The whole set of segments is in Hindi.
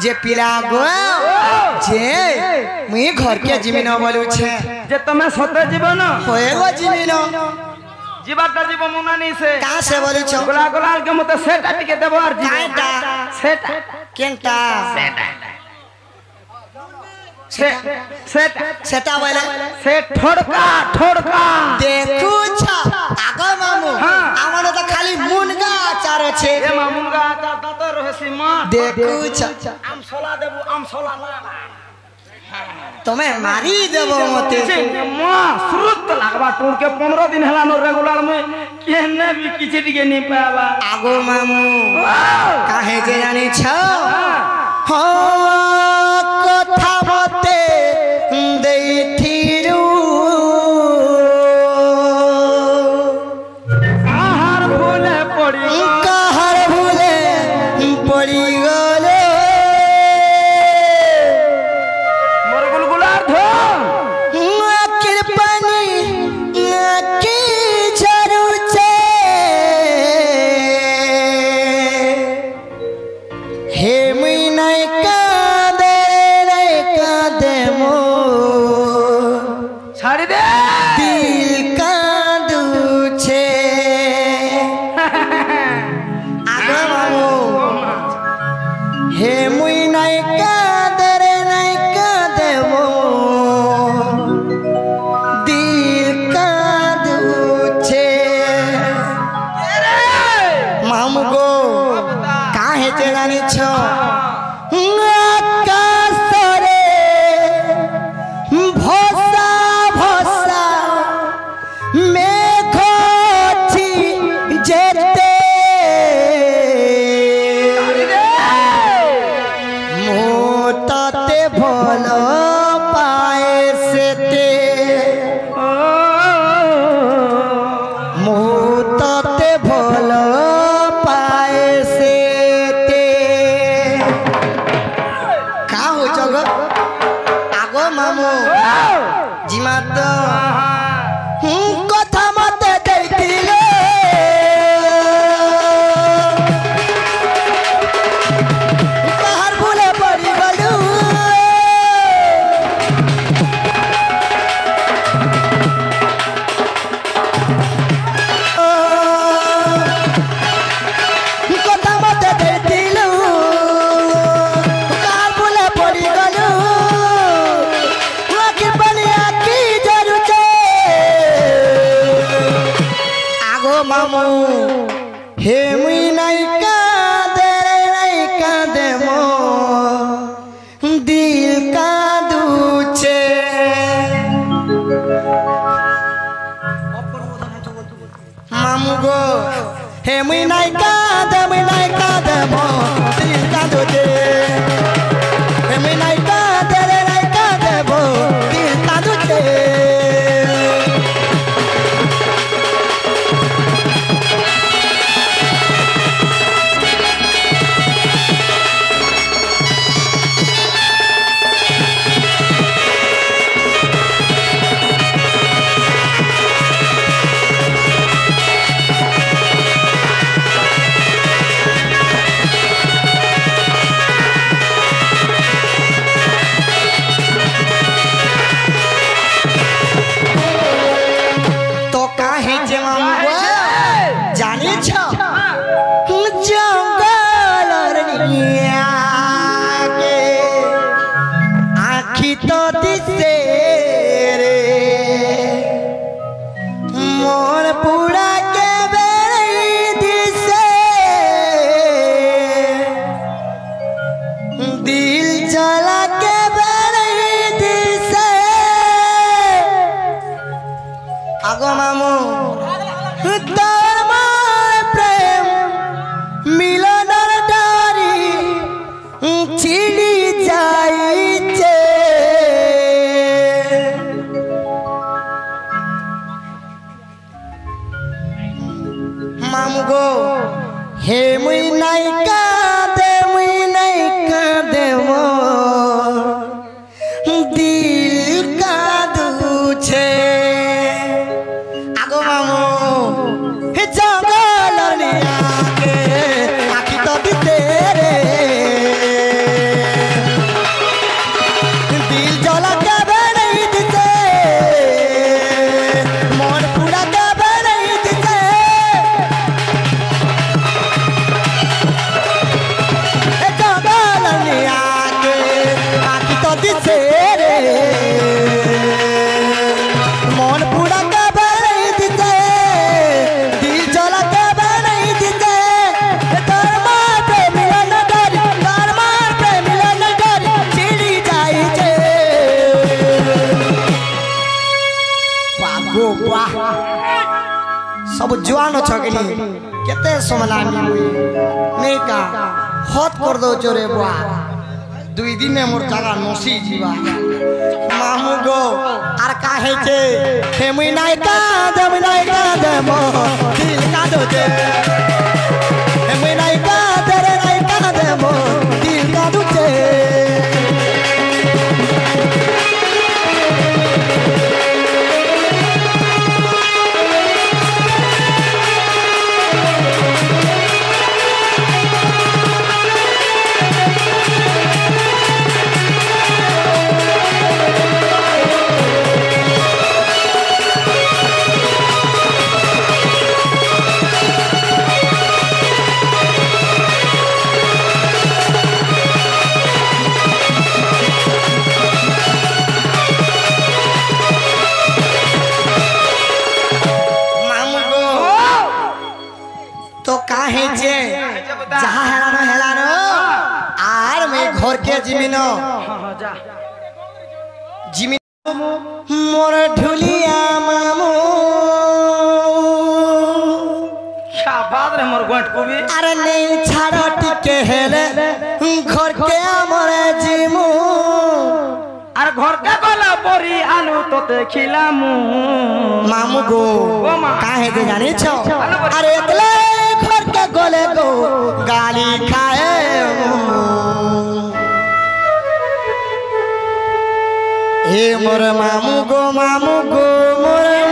जे पिला गो जे मुई घर के जिमिन बोलू छे जे तमे सते जीवन होएगो जिमिन जीवाटा जीव मुना नहीं से का से बोलू छ गोला गोला के मते सेटा टिके देबो और जीवटा सेटा केनटा सेटा वाला से ठोड़का देखू छ आगो मामू आमन तो खाली मुनगा चारो छे ए मा मुनगा आचार त रहसी मा देखू छ आम सोला देबू आम सोला ना तमे मारी देबो मते मा सुरत लागबा टूर के 15 दिन हला नो रेगुलर में केने भी किछि टिके नहीं पावा आगो मामू काहे जे जानी छ हो कथा मते देथिरु आहार भूले पड़ी कहर भूले पड़ी गले मोर गुलगुलार धो कृपनी की झरू छे हे मुई नहीं कादे मो छाड़ी दे दिल कांदू छे आगो मामू हे मुई नहीं कादे मो दिल कांदू छे मामू गो काहे चेरानी छो आकाशरे भोसा भोसा मेघ छी जेते मोताते भल पाए सेते मोताते भल पाए सेते का हो जग आगो मामू जिमा तो कथा मते दैतिले बाहर भूले पड़ी गलू कथा मते दैतिलू बाहर भूले पड़ी गलू आखिर बनिया की जरू छे आगो मामू हे मुई नहीं कादे मो दिल कांदू छे मामू गो हे मुई नहीं कादे मो दिल कांदू छे हे मुई नहीं कादे मो दिल कांदू छे जुआन छगनी केते समलामी हुई नहीं का हत कर दो चोरे बुआ 2 दिन में मोर जगह नसी जीवा मामू गो आर काहे छे हेमुई नाय का दे मो दिल का दो जे हेमुई नाय का दे मो दिल का दो जे मोर ढुलिया मामू क्या बात रे मोर गोट को भी अरे नहीं छाड़ो टिके हेले घर के मोर जिमू अरे घर के गला परी आलू तो देखिलामु मामू गो काहे दे जाने छो अरे एकले घर के गले गो गाली खाए हे मोर मामू गो मोर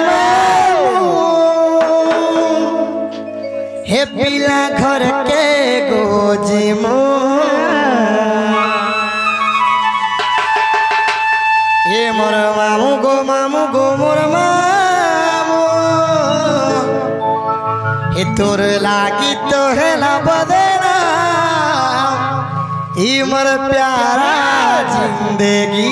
मामू हे पीला घर के गोजिमो हे मोर मामू गो मोर मामू हे तोर लागी तो हेला बदेना ही मोर प्यारा जिंदगी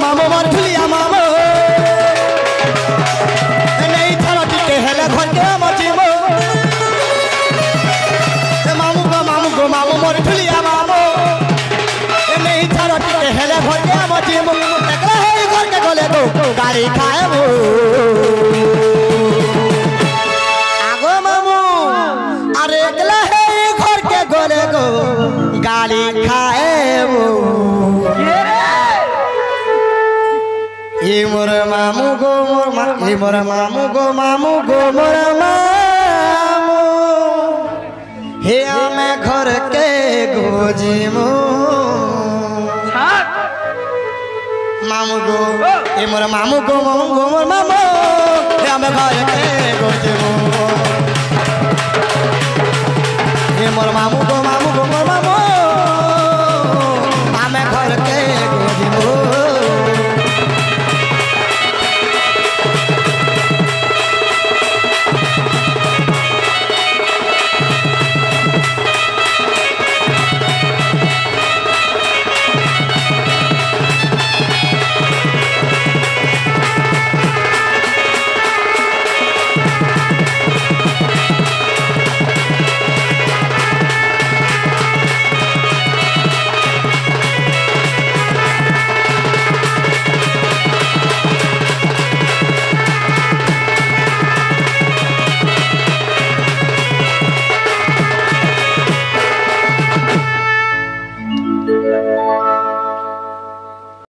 मामू मोर ढुलिया मामू नहीं थारा टिके हेले घर के मजीमो मामू गो मामू मोर ढुलिया मामू नहीं थारा टिके हेले घर के मजीमो एकला है घर के गले गो गाड़ी खाए वो आगो मामू अरे एकला है घर के गले गो गाड़ी खाए वो मोर मामू गो मोर मामू मोर मामू हे आमे घर के गोजिमो मामू गो मोर मामू गो मोर मामू हे आमे घर के गोजिमो हे मोर मामू गो